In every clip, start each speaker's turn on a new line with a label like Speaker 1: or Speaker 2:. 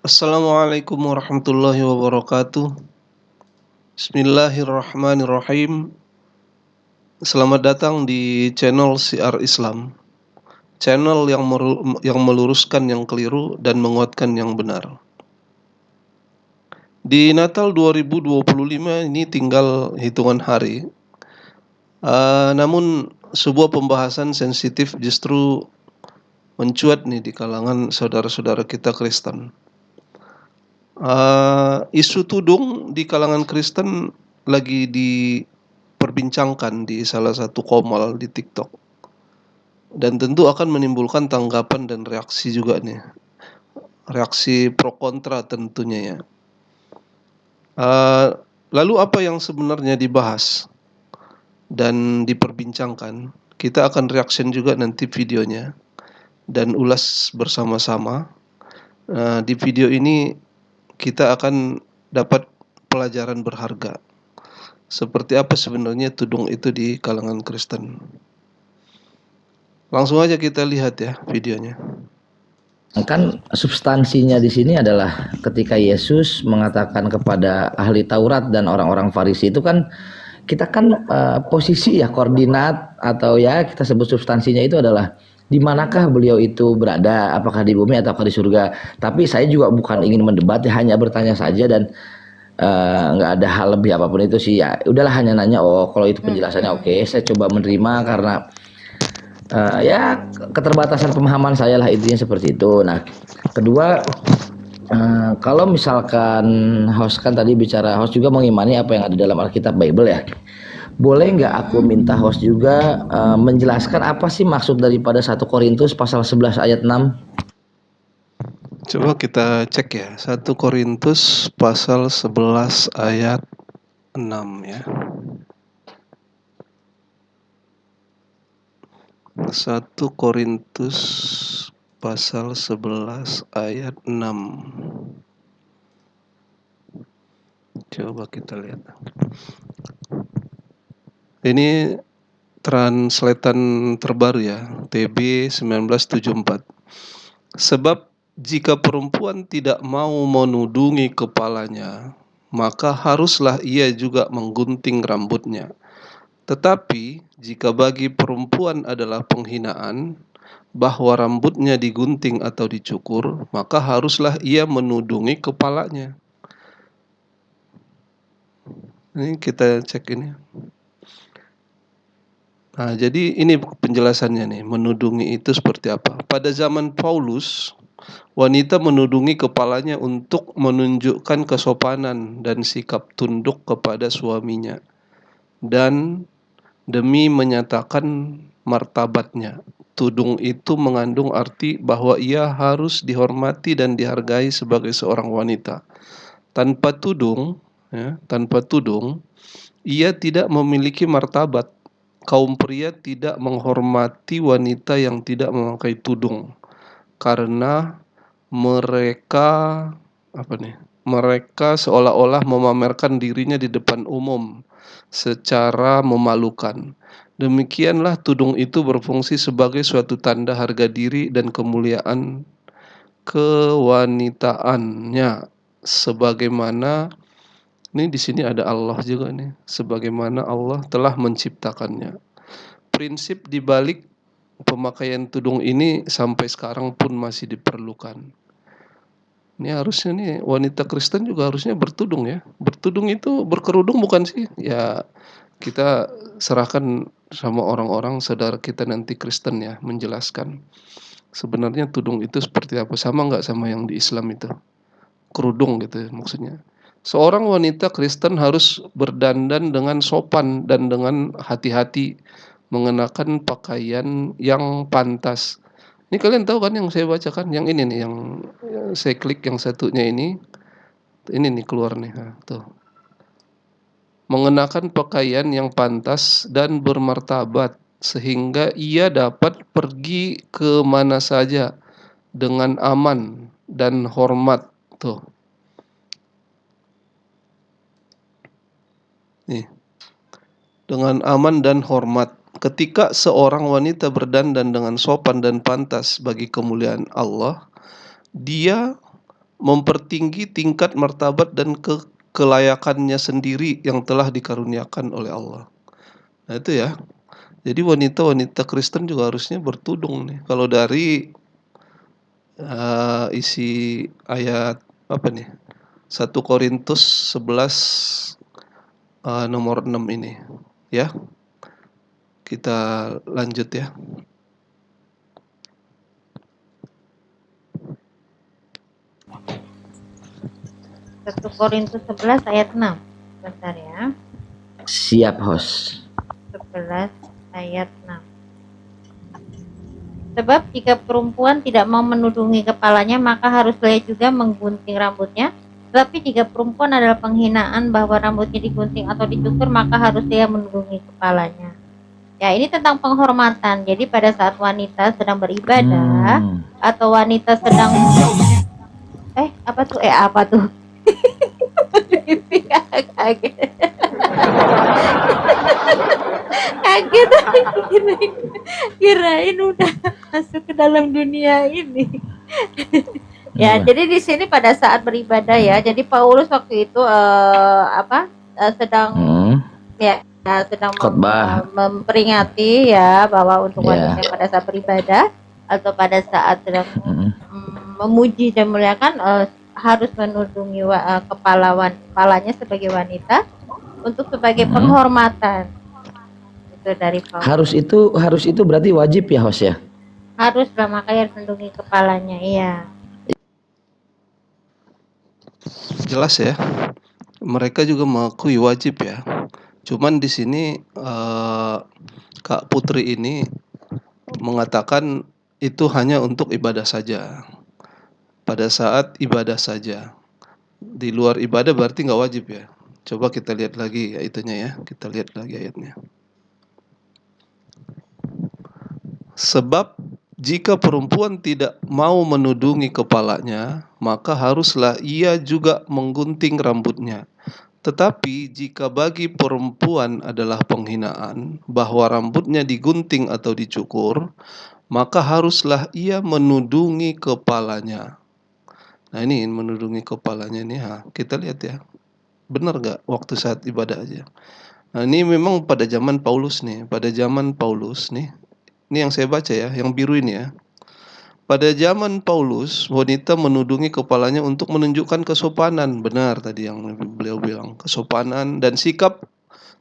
Speaker 1: Assalamualaikum warahmatullahi wabarakatuh. Bismillahirrahmanirrahim. Selamat datang di channel Syiar Islam, channel yang meluruskan yang keliru dan menguatkan yang benar. Di Natal 2025 ini tinggal hitungan hari. Namun sebuah pembahasan sensitif justru mencuat nih di kalangan saudara-saudara kita Kristen. Isu tudung di kalangan Kristen lagi diperbincangkan di salah satu komal di TikTok, dan tentu akan menimbulkan tanggapan dan reaksi juga nih, reaksi pro kontra tentunya ya. Lalu apa yang sebenarnya dibahas dan diperbincangkan? Kita akan reaction juga nanti videonya dan ulas bersama-sama. Di video ini kita akan dapat pelajaran berharga. Seperti apa sebenarnya tudung itu di kalangan Kristen. Langsung aja kita lihat ya videonya.
Speaker 2: Kan substansinya di sini adalah ketika Yesus mengatakan kepada ahli Taurat dan orang-orang Farisi itu kan kita kan posisi ya koordinat atau ya kita sebut substansinya itu adalah di manakah beliau itu berada, apakah di bumi atau di surga. Tapi saya juga bukan ingin mendebat, ya, hanya bertanya saja dan nggak ada hal lebih apapun itu sih, ya udahlah hanya nanya. Oh, kalau itu penjelasannya oke, saya coba menerima karena ya keterbatasan pemahaman saya lah, intinya seperti itu. Nah, kedua, kalau misalkan host kan tadi bicara, host juga mengimani apa yang ada dalam Alkitab Bible ya. Boleh nggak aku minta host juga menjelaskan apa sih maksud daripada 1 Korintus pasal 11 ayat 6?
Speaker 1: Coba kita cek ya, 1 Korintus pasal 11 ayat 6 ya. 1 Korintus pasal 11 ayat 6. Coba kita lihat. Ini translatean terbaru ya, TB 1974. Sebab jika perempuan tidak mau menudungi kepalanya, maka haruslah ia juga menggunting rambutnya. Tetapi jika bagi perempuan adalah penghinaan bahwa rambutnya digunting atau dicukur, maka haruslah ia menudungi kepalanya. Ini kita cek ini. Nah, jadi ini penjelasannya nih, menudungi itu seperti apa. Pada zaman Paulus, wanita menudungi kepalanya untuk menunjukkan kesopanan dan sikap tunduk kepada suaminya, dan demi menyatakan martabatnya. Tudung itu mengandung arti bahwa ia harus dihormati dan dihargai sebagai seorang wanita. Tanpa tudung, ia tidak memiliki martabat. Kaum pria tidak menghormati wanita yang tidak memakai tudung, karena mereka mereka seolah-olah memamerkan dirinya di depan umum secara memalukan. Demikianlah tudung itu berfungsi sebagai suatu tanda harga diri dan kemuliaan kewanitaannya, sebagaimana ini di sini ada Allah juga nih, sebagaimana Allah telah menciptakannya. Prinsip di balik pemakaian tudung ini sampai sekarang pun masih diperlukan. Ini harusnya nih wanita Kristen juga harusnya bertudung ya. Bertudung itu berkerudung bukan sih? Ya kita serahkan sama orang-orang saudara kita nanti Kristen ya, menjelaskan sebenarnya tudung itu seperti apa, sama nggak sama yang di Islam itu, kerudung gitu ya, maksudnya. Seorang wanita Kristen harus berdandan dengan sopan dan dengan hati-hati, mengenakan pakaian yang pantas. Ini kalian tahu kan yang saya bacakan, yang ini nih, yang saya klik yang satunya ini nih keluar nih, nah, tuh. Mengenakan pakaian yang pantas dan bermartabat sehingga ia dapat pergi ke mana saja dengan aman dan hormat. Tuh. Nih. Dengan aman dan hormat. Ketika seorang wanita berdandan dengan sopan dan pantas bagi kemuliaan Allah, dia mempertinggi tingkat martabat dan kelayakannya sendiri yang telah dikaruniakan oleh Allah. Nah itu ya. Jadi wanita-wanita Kristen juga harusnya bertudung nih. Kalau dari isi ayat apa nih? 1 Korintus 11 nomor 6 ini. Ya. Kita lanjut ya.
Speaker 3: 1 Korintus 11 ayat 6. Bentar ya.
Speaker 2: Siap, host.
Speaker 3: 11 ayat 6. Sebab jika perempuan tidak mau menudungi kepalanya, maka haruslah ia juga menggunting rambutnya. Tetapi jika perempuan adalah penghinaan bahwa rambutnya digunting atau dicukur, maka harus dia menudungi kepalanya. Ya, ini tentang penghormatan. Jadi pada saat wanita sedang beribadah atau wanita sedang apa tuh? Kaget. Kaget. Kirain udah masuk ke dalam dunia ini. Ya, jadi di sini pada saat beribadah ya. Jadi Paulus waktu itu sedang sedang
Speaker 2: khotbah,
Speaker 3: memperingati ya bahwa untuk wanita yang pada saat beribadah atau pada saat sedang memuji dan memuliakan harus menudungi kepalanya sebagai wanita untuk sebagai penghormatan. Itu dari Paulus.
Speaker 2: Harus itu berarti wajib ya, host ya?
Speaker 3: Harus lah, makanya harus menudungi kepalanya. Iya.
Speaker 1: Jelas ya. Mereka juga mengakui wajib ya. Cuman di sini Kak Putri ini mengatakan itu hanya untuk ibadah saja. Pada saat ibadah saja. Di luar ibadah berarti nggak wajib ya. Coba kita lihat lagi ya itunya ya. Kita lihat lagi ayatnya. Sebab jika perempuan tidak mau menudungi kepalanya, maka haruslah ia juga menggunting rambutnya. Tetapi jika bagi perempuan adalah penghinaan bahwa rambutnya digunting atau dicukur, maka haruslah ia menudungi kepalanya. Nah ini menudungi kepalanya nih, kita lihat ya, benar gak waktu saat ibadah aja. Nah ini memang pada zaman Paulus nih, ini yang saya baca ya, yang biru ini ya. Pada zaman Paulus, wanita menudungi kepalanya untuk menunjukkan kesopanan. Benar tadi yang beliau bilang, kesopanan dan sikap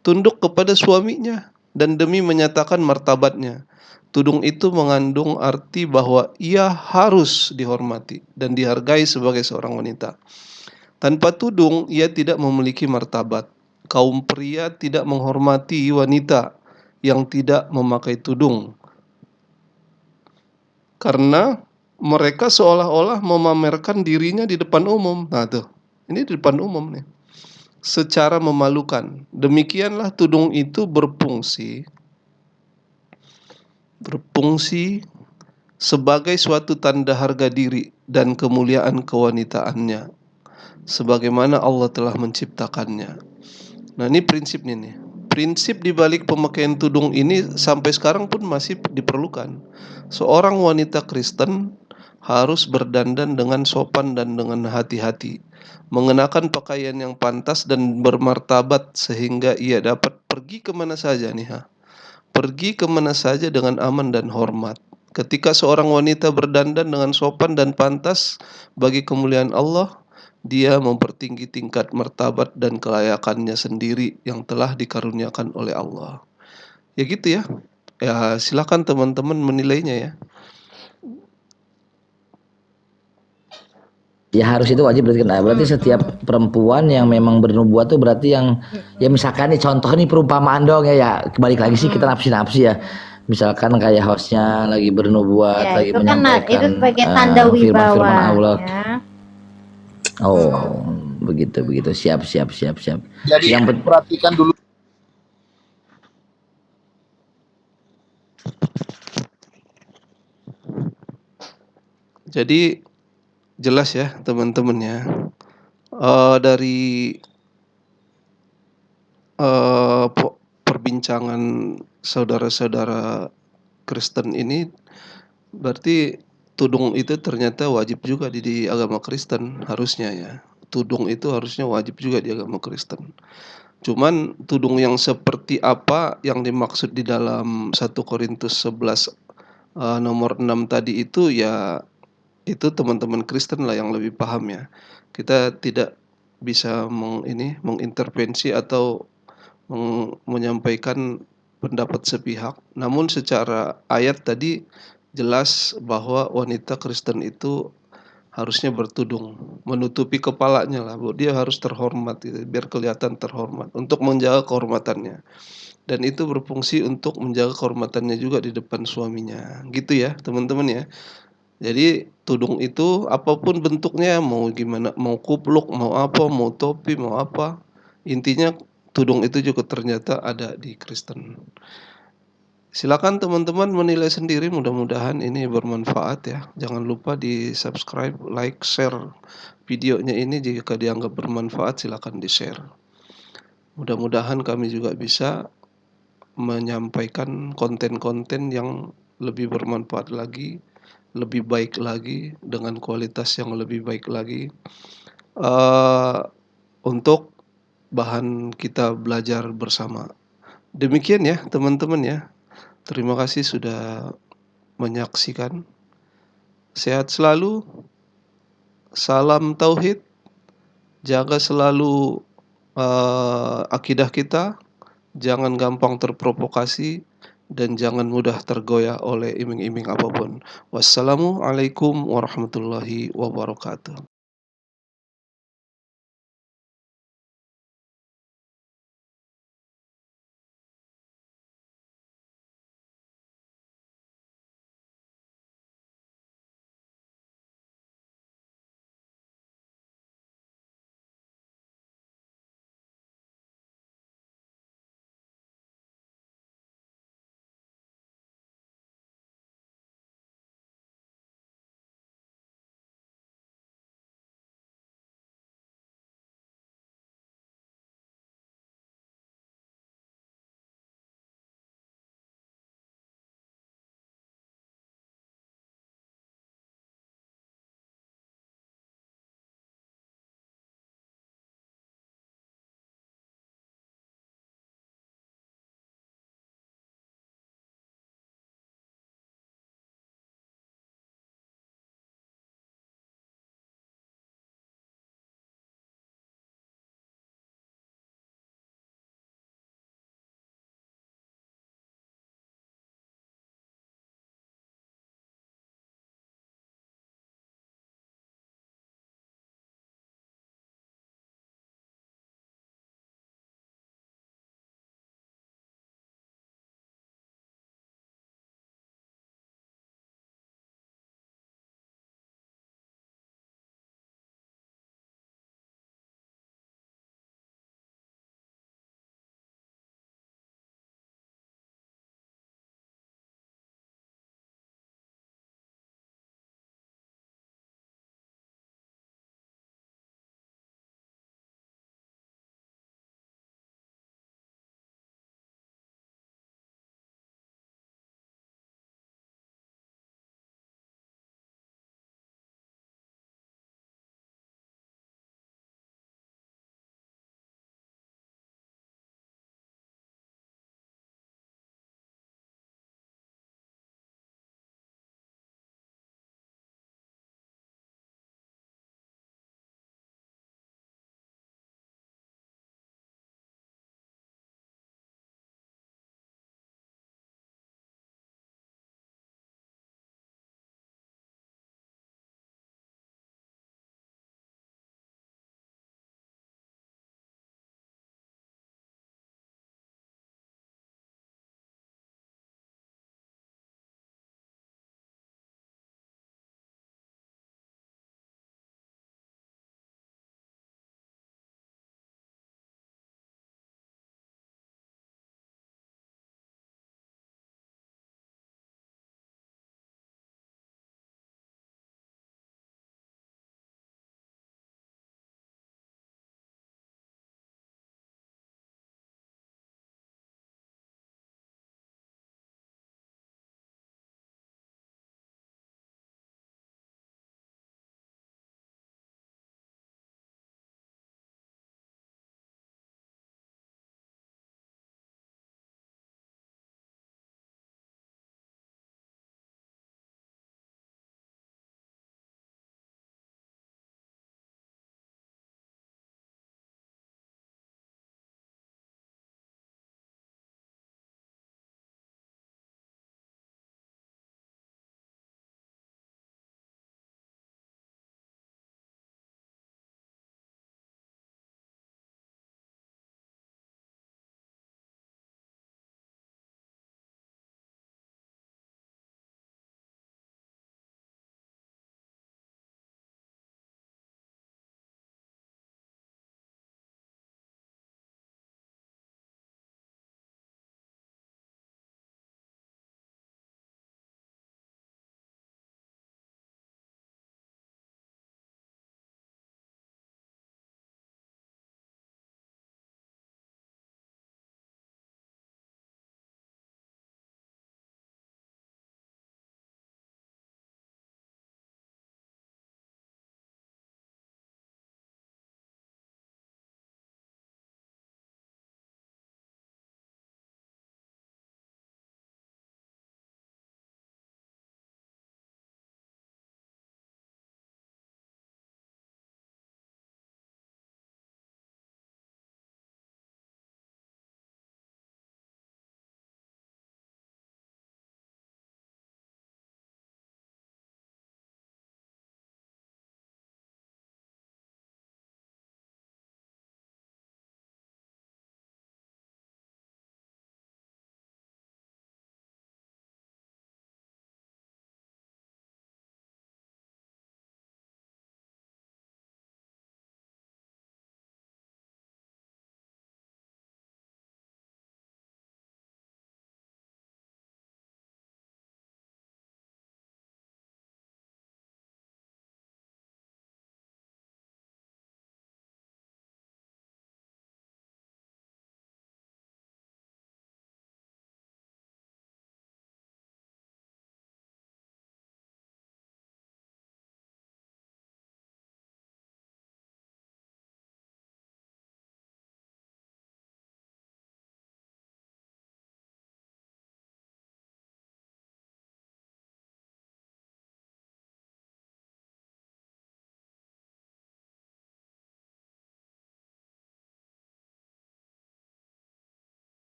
Speaker 1: tunduk kepada suaminya dan demi menyatakan martabatnya. Tudung itu mengandung arti bahwa ia harus dihormati dan dihargai sebagai seorang wanita. Tanpa tudung, ia tidak memiliki martabat. Kaum pria tidak menghormati wanita yang tidak memakai tudung, karena mereka seolah-olah memamerkan dirinya di depan umum. Nah tuh, ini di depan umum nih, secara memalukan. Demikianlah tudung itu berfungsi sebagai suatu tanda harga diri dan kemuliaan kewanitaannya, sebagaimana Allah telah menciptakannya. Nah ini prinsipnya nih. Prinsip di balik pemakaian tudung ini sampai sekarang pun masih diperlukan. Seorang wanita Kristen harus berdandan dengan sopan dan dengan hati-hati, mengenakan pakaian yang pantas dan bermartabat sehingga ia dapat pergi kemana saja nih, pergi kemana saja dengan aman dan hormat. Ketika seorang wanita berdandan dengan sopan dan pantas bagi kemuliaan Allah, dia mempertinggi tingkat martabat dan kelayakannya sendiri yang telah dikaruniakan oleh Allah. Ya gitu ya. Ya silakan teman-teman menilainya ya.
Speaker 2: Ya harus itu wajib berarti. Nah, berarti setiap perempuan yang memang bernubuat tuh berarti yang ya misalkan nih contoh nih perumpamaan dong ya kembali lagi sih kita nafsi-nafsi ya. Misalkan kayak hostnya lagi bernubuat,
Speaker 3: Ya,
Speaker 2: lagi
Speaker 3: itu
Speaker 2: menyampaikan
Speaker 3: kan itu sebagai tanda wibawa.
Speaker 2: firman-firman Allah.
Speaker 3: Ya.
Speaker 2: Oh, begitu. Siap.
Speaker 4: Jadi yang perhatikan dulu.
Speaker 1: Jadi jelas ya teman-teman ya. Dari perbincangan saudara-saudara Kristen ini berarti tudung itu ternyata wajib juga di agama Kristen harusnya ya. Tudung itu harusnya wajib juga di agama Kristen. Cuman tudung yang seperti apa yang dimaksud di dalam 1 Korintus 11, nomor 6 tadi itu ya, itu teman-teman Kristen lah yang lebih paham ya. Kita tidak bisa mengintervensi atau menyampaikan pendapat sepihak. Namun secara ayat tadi jelas bahwa wanita Kristen itu harusnya bertudung, menutupi kepalanya lah, bahwa dia harus terhormat gitu, biar kelihatan terhormat, untuk menjaga kehormatannya. Dan itu berfungsi untuk menjaga kehormatannya juga di depan suaminya, gitu ya teman-teman ya. Jadi tudung itu apapun bentuknya, mau gimana, mau kupluk, mau apa, mau topi, mau apa, intinya tudung itu juga ternyata ada di Kristen. Silakan teman-teman menilai sendiri, mudah-mudahan ini bermanfaat ya. Jangan lupa di-subscribe, like, share videonya ini, jika dianggap bermanfaat silakan di-share. Mudah-mudahan kami juga bisa menyampaikan konten-konten yang lebih bermanfaat lagi, lebih baik lagi, dengan kualitas yang lebih baik lagi, untuk bahan kita belajar bersama. Demikian ya teman-teman ya. Terima kasih sudah menyaksikan. Sehat selalu, salam tauhid, jaga selalu akidah kita, jangan gampang terprovokasi, dan jangan mudah tergoyah oleh iming-iming apapun. Wassalamualaikum warahmatullahi wabarakatuh.